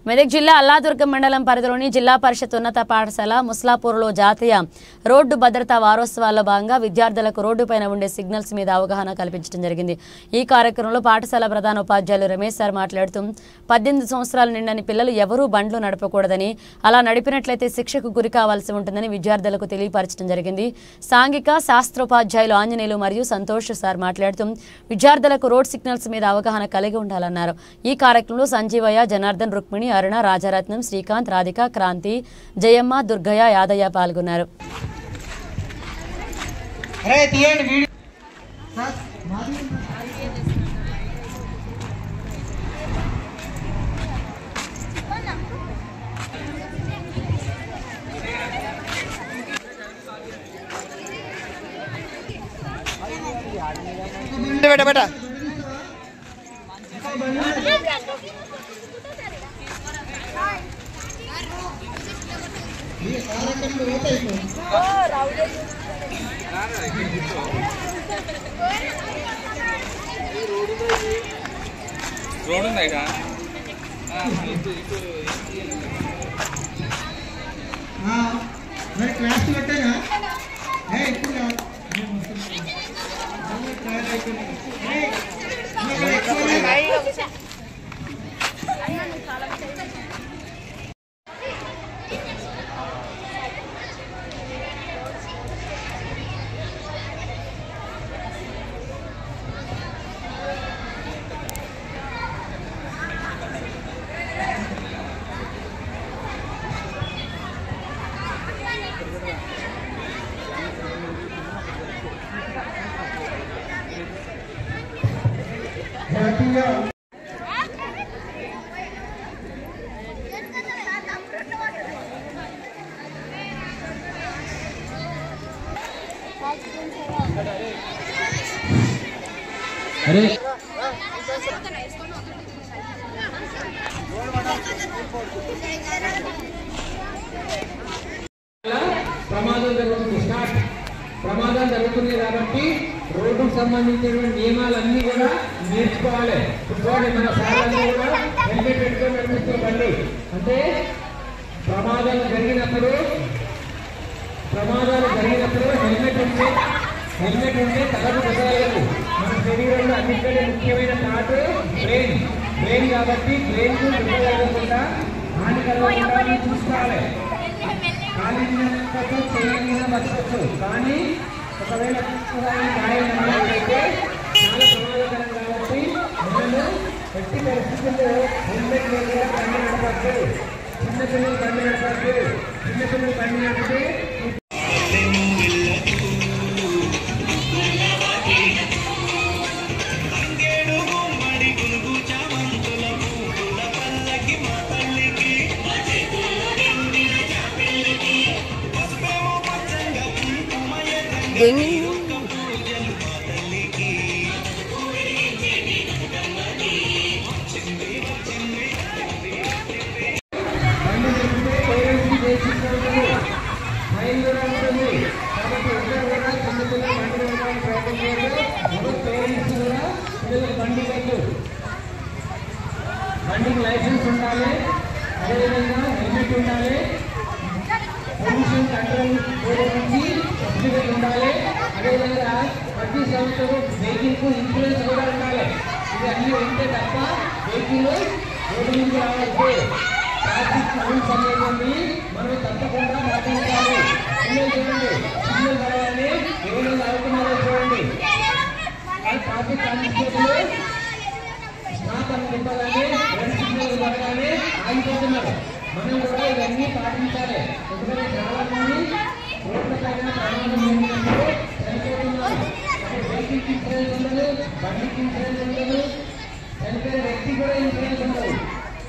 మెదక్ జిల్లా అల్లాదుర్గం మండలం పరిధిలోని జిల్లా పరిషత్ ఉన్నత పాఠశాల ముస్లాపూర్లో జాతీయ రోడ్డు భద్రతా వారోత్సవాల్లో భాగంగా విద్యార్థులకు రోడ్డుపైన ఉండే సిగ్నల్స్ మీద అవగాహన కల్పించడం జరిగింది. ఈ కార్యక్రమంలో పాఠశాల ప్రధాన ఉపాధ్యాయులు రమేష్ సార్ మాట్లాడుతూ 18 సంవత్సరాలు నిండని పిల్లలు ఎవరూ బండ్లు నడపకూడదని, అలా నడిపినట్లయితే శిక్షకు గురి కావాల్సి ఉంటుందని విద్యార్థులకు తెలియపరచడం జరిగింది. సాంఘిక శాస్త్రోపాధ్యాయులు ఆంజనేయులు మరియు సంతోష్ సార్ మాట్లాడుతూ విద్యార్థులకు రోడ్ సిగ్నల్స్ మీద అవగాహన కలిగి ఉండాలన్నారు. ఈ కార్యక్రమంలో సంజీవయ్య, జనార్దన్, రుక్మిణి, అరుణ, రాజరత్నం, శ్రీకాంత్, రాధిక, క్రాంతి, జయమ్మ, దుర్గయ్య, యాదయ్య పాల్గొన్నారు. రోడ్ ఉంది ఇక్కడ మరి క్లాస్ పెట్టానా అరే ప్రమాదాలు జరుగుతున్నాయి కాబట్టి రోడ్డుకు సంబంధించిన నియమాలన్నీ కూడా నేర్చుకోవాలి. మన సార్లన్నీ కూడా హెల్మెట్ పెట్టుకొని నడిపిస్తుందండి. అంటే ప్రమాదాలు జరిగినప్పుడు హెల్మెట్ ఉంటే తలకు కుదరలేదు. మన శరీరంలో అన్నిటికంటే ముఖ్యమైన పార్ట్ బ్రెయిన్ కాబట్టి బ్రెయిన్ కు కుదరకుండా హాని కలగకుండా చూసుకోవాలి. చేయకుండా బతకచ్చు, కానీ ఒకవేళ గాయం అయితే చాలా ప్రమాదకరం కాబట్టి మనము ఎట్టి పరిస్థితుల్లో హెల్మెట్ లేకుండా బండి నడపచ్చు. చిన్నపిల్లలు బండి నడిపితే బండికి లైసెన్స్ ఉండాలి, అదేవిధంగా హెల్మెట్ ఉండాలి, పొల్యూషన్ కంట్రోల్ బోర్డు నుంచి సర్టిఫికేట్ ఉండాలి, అదేవిధంగా ప్రతి సంవత్సరం వెహికల్కు ఇన్సూరెన్స్ కూడా ఉండాలి. ఇది అన్నీ ఉంటే తప్ప వెహికల్ రోడ్డు నుంచి రావాలి. ట్రాఫిక్ రూల్స్ అనేవి మనం తప్పకుండా పాటించాలి. పిల్లలు చూడండి, పిల్లలు పడాలని ఎవరు అవుతున్నారో చూడండి. ట్రాఫిక్ కానిస్టేబుల్ నింపగానే 2 సిగ్నల్స్ పడగానే ఆగిపోతున్నారు. మనం కూడా ఇవన్నీ పాటించాలి. ఎందుకంటే చాలా మంది రోడ్ల పైన ప్రమాదం జరిగినప్పుడు చనిపోతున్నారు. వెహికల్కి ఇన్సూరెన్స్ ఉండదు, బండికి ఇన్సూరెన్స్ ఉండదు, చనిపోయిన వ్యక్తి కూడా ఇన్సూరెన్స్ ఉండదు.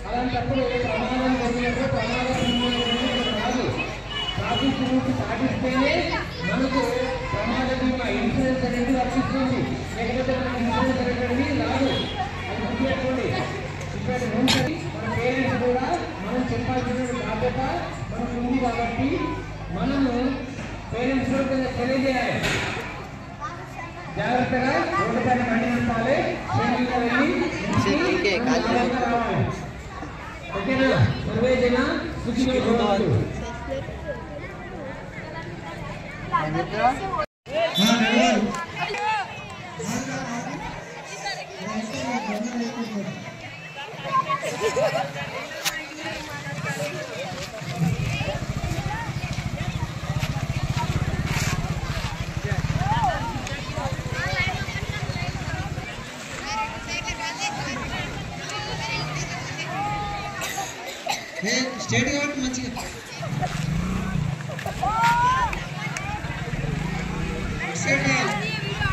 అలాంటప్పుడు ప్రమాదం జరిగినప్పుడు కాదు, ట్రాఫిక్ రూల్స్ పాటిస్తేనే మనకు ప్రమాద బీమా ఇన్సూరెన్స్ అనేది వర్తిస్తుంది. లేకపోతే మనకు ఇన్సూరెన్స్ అనేటువంటిది రాదు. మన పేరెంట్స్ కూడా మనం చెప్పాల్సిన బాధ్యత మనకు ఉంది కాబట్టి మనము పేరెంట్స్ కూడా తెలియజేయాలి. జాగ్రత్తగా రోడ్డు పైన బండి నడపాలి, వెళ్ళి రావాలి. ఓకేనా? సర్వే జన సుఖినో భవంతు. స్టేట్ కాబట్టి మంచిగా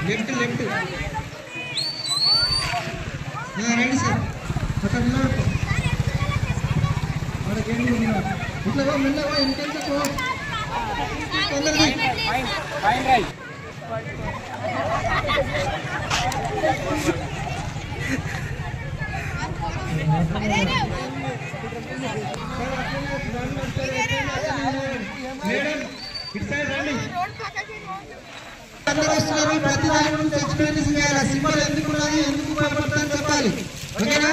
లెఫ్ట్ రండి సార్. అక్కడ ఇట్లా మెల్లగా ఇంకెందుకు తొందరగా మేడం ఇటు సైడ్ రండి. అందరూ వస్తున్నారు. ప్రతి దాని గురించి ఎక్స్ప్లెనేషన్ చేయాలి. సింబల్ ఎందుకు ఉన్నది, ఎందుకు ఉపయోగపడుతుందని చెప్పాలి. ఓకేనా?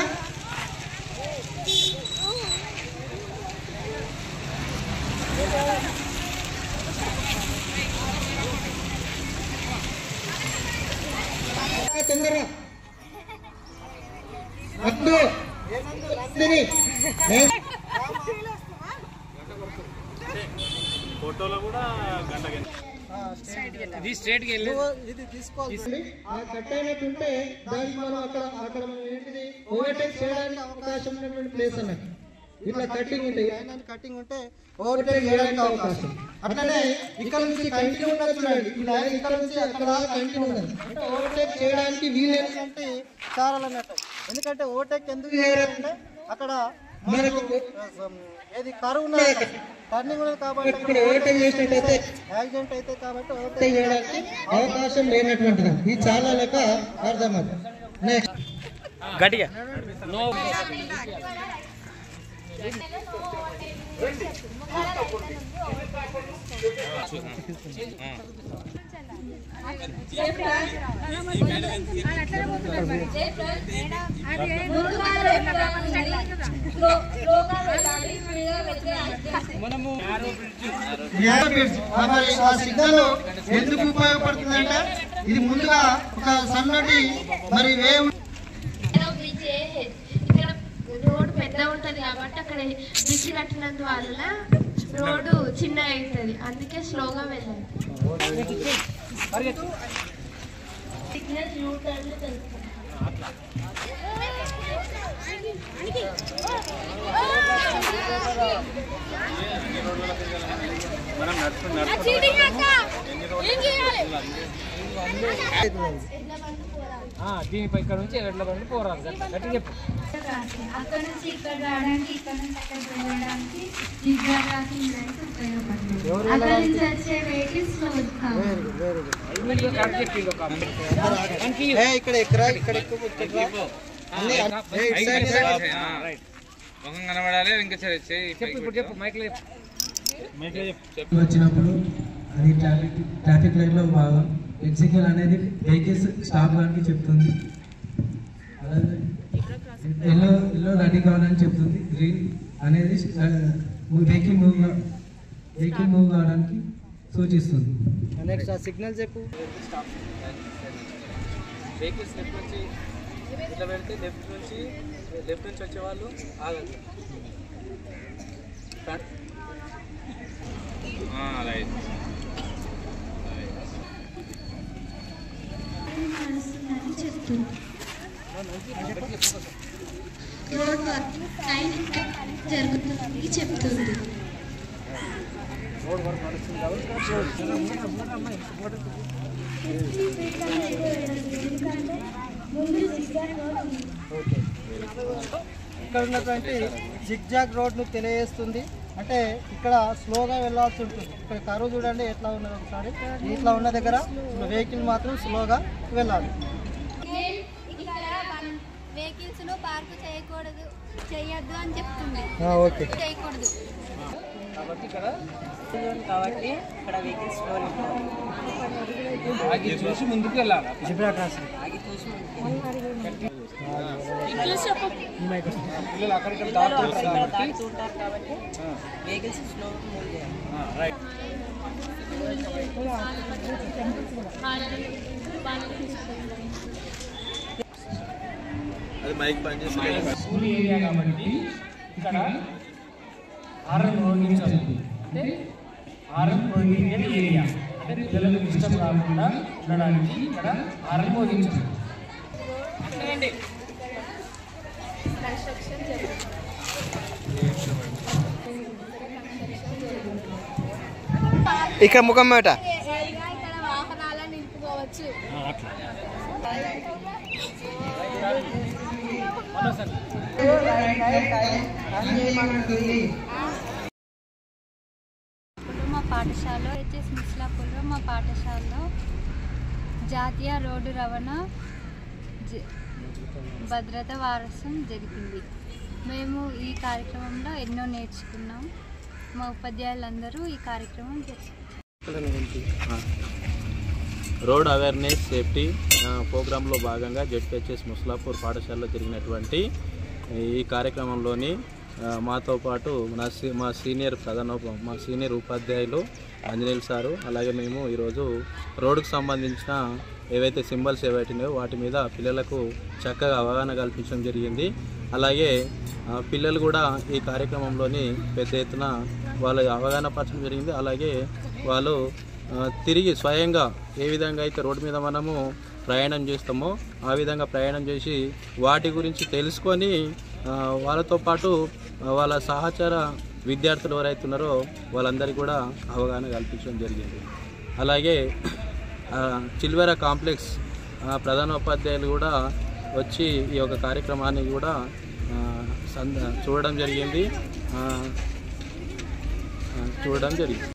తొందరగా వద్దు ఫోటోలో కూడా గంట ఇది స్ట్రేట్ గా వెళ్ళి ఇది తీసుకోవాలి. ఆ కట్ అయినట్టుంటే దానికి మనం అక్కడ మనం ఏంటిది ఓవర్టేక్ చేయడానికి అవకాశం ఉన్నటువంటి ప్లేస్ అన్నట్టు. ఇట్లా కట్టింగ్ ఉంటే ఓవర్టేక్ చేయడానికి అవకాశం. అట్లనే ఇక్కడ నుంచి కంటిన్యూ ఉన్నది చూడండి. ఈ లైన్ ఇక్కడ నుంచి అక్కడ కంటిన్యూ ఉన్నది అంటే ఓవర్టేక్ చేయడానికి వీలేంటంటే చాలా అన్నట్టు. ఎందుకంటే ఓవర్టేక్ ఎందుకు చేయాలంటే అక్కడ మనకు ఏది కరువు ఉన్నది, టర్నింగ్ ఉన్నది కాబట్టి ఇక్కడ ఓవర్టేక్ చేసినట్టయితే యాక్సిడెంట్ అయితే కాబట్టి ఓవర్టేక్ చేయడానికి అవకాశం లేనటువంటిది. ఇది చాలా లెక్క అర్థమవుతుంది. నెక్స్ట్ గట్టిగా సిగ్నల్ ఎందుకు ఉపయోగపడుతుందంటే ఇది ముందుగా ఒక సన్నటి మరి వేవ్ రోడ్డు పెద్ద ఉంటది కాబట్టి అక్కడ బ్రిడ్జ్ కట్టినందు వల్ల రోడ్డు చిన్న అవుతుంది. అందుకే స్లోగా వెళ్ళాలి. సిగ్నల్ యూ టర్న్ తెలుస్తుంది. దీనిపై ఇక్కడ నుంచి ఎట్లా బండి పోరాదు గట్టి చెప్పు. అక్కడ నుంచి ఇక్కడ రావడానికి, ఇక్కడ నుంచి అక్కడ వెళ్ళడానికి జిగ్జాగ్ క్రాసింగ్ లైన్స్ ఉపయోగపడుతుంది. అక్కడ నుంచి వచ్చే వెహికల్స్ ముఖం కనబడాలి. ఇంకా చెప్పు ఇప్పుడు చెప్పు మైక్లో చెప్పు. వచ్చినప్పుడు అది ట్రాఫిక్ లైట్లో భాగం. ఎగ్జికల్ అనేది వెహికల్స్ స్టాప్ కావడానికి చెప్తుంది. అలాగే ఎల్లో రెడీ కావాలని చెప్తుంది. గ్రీన్ అనేది వెహికల్ మూవ్ కావడానికి సూచిస్తుంది. నెక్స్ట్ సిగ్నల్ చెప్పు. వెహికల్స్ లెఫ్ట్ నుంచి ఇట్లా పెడితే లెఫ్ట్ నుంచి వచ్చే వాళ్ళు ఆగండి. రైట్ నడుస్తుందని చెప్తుంది. రోడ్ వర్క్ టైం జరుగుతుందని చెప్తుంది. ఇక్కడ ఉన్నటువంటి జిగ్జాగ్ రోడ్ను తెలియజేస్తుంది. అంటే ఇక్కడ స్లోగా వెళ్ళాల్సి ఉంటుంది. ఇక్కడ కరువు చూడండి ఎట్లా ఉన్నది. ఒకసారి ఇట్లా ఉన్న దగ్గర వెహికల్ మాత్రం స్లోగా వెళ్ళాలి. వెహికల్స్ ను పార్క్ చేయొద్దు అని చెప్తుంది. ఓకే చేయకూడదు కాబట్టి ఇక్కడ వెహికల్స్ ఆగి చూసి ముందుకు వెళ్ళాలి. Zebra crossing. ఆగి చూసి పిల్లలు అక్కడికి దాటుతుంటారు కాబట్టి వెహికల్స్ స్లో మూవ్ చేయాలి. అది మైక్ పనిచేస్తుంది. స్కూల్ ఏరియా కాబట్టి ఇక్కడ హారన్ మోగించాలి. అంటే హారన్ ప్రొహిబిటెడ్ ఏరియా, అంటే పిల్లలకు డిస్టర్బ్ కాకుండా ఉండడానికి ఇక్కడ హారన్ మోగించాలి. ఇక్కడ ముఖం మాట ఇక్కడ వాహనాలను నిలుపుకోవచ్చు. మా పాఠశాలలో హెచ్ఎస్ ముస్లాపూర్లో మా పాఠశాలలో జాతీయ రోడ్డు రవాణా భద్రత వారోత్సవం జరిగింది. మేము ఈ కార్యక్రమంలో ఎన్నో నేర్చుకున్నాం. మా ఉపాధ్యాయులందరూ ఈ కార్యక్రమం చేస్తారు. రోడ్ అవేర్నెస్ సేఫ్టీ ప్రోగ్రాంలో భాగంగా జెడ్పీహెచ్ఎస్ ముస్లాపూర్ పాఠశాలలో జరిగినటువంటి ఈ కార్యక్రమంలోని మాతో పాటు మా సీనియర్ ఉపాధ్యాయులు ఆంజనేయులు సారు, అలాగే మేము ఈరోజు రోడ్డుకు సంబంధించిన ఏవైతే సింబల్స్ ఏవైతున్నాయో వాటి మీద పిల్లలకు చక్కగా అవగాహన కల్పించడం జరిగింది. అలాగే పిల్లలు కూడా ఈ కార్యక్రమంలోని పెద్ద ఎత్తున వాళ్ళు అవగాహన పరచడం జరిగింది. అలాగే వాళ్ళు తిరిగి స్వయంగా ఏ విధంగా అయితే రోడ్డు మీద మనము ప్రయాణం చేస్తామో ఆ విధంగా ప్రయాణం చేసి వాటి గురించి తెలుసుకొని వాళ్ళతో పాటు వాళ్ళ సహచర విద్యార్థులు ఎవరైతే ఉన్నారో వాళ్ళందరికీ కూడా అవగాహన కల్పించడం జరిగింది. అలాగే చిల్వెర కాంప్లెక్స్ ప్రధానోపాధ్యాయులు కూడా వచ్చి ఈ యొక్క కార్యక్రమాన్ని కూడా చూడడం జరిగింది.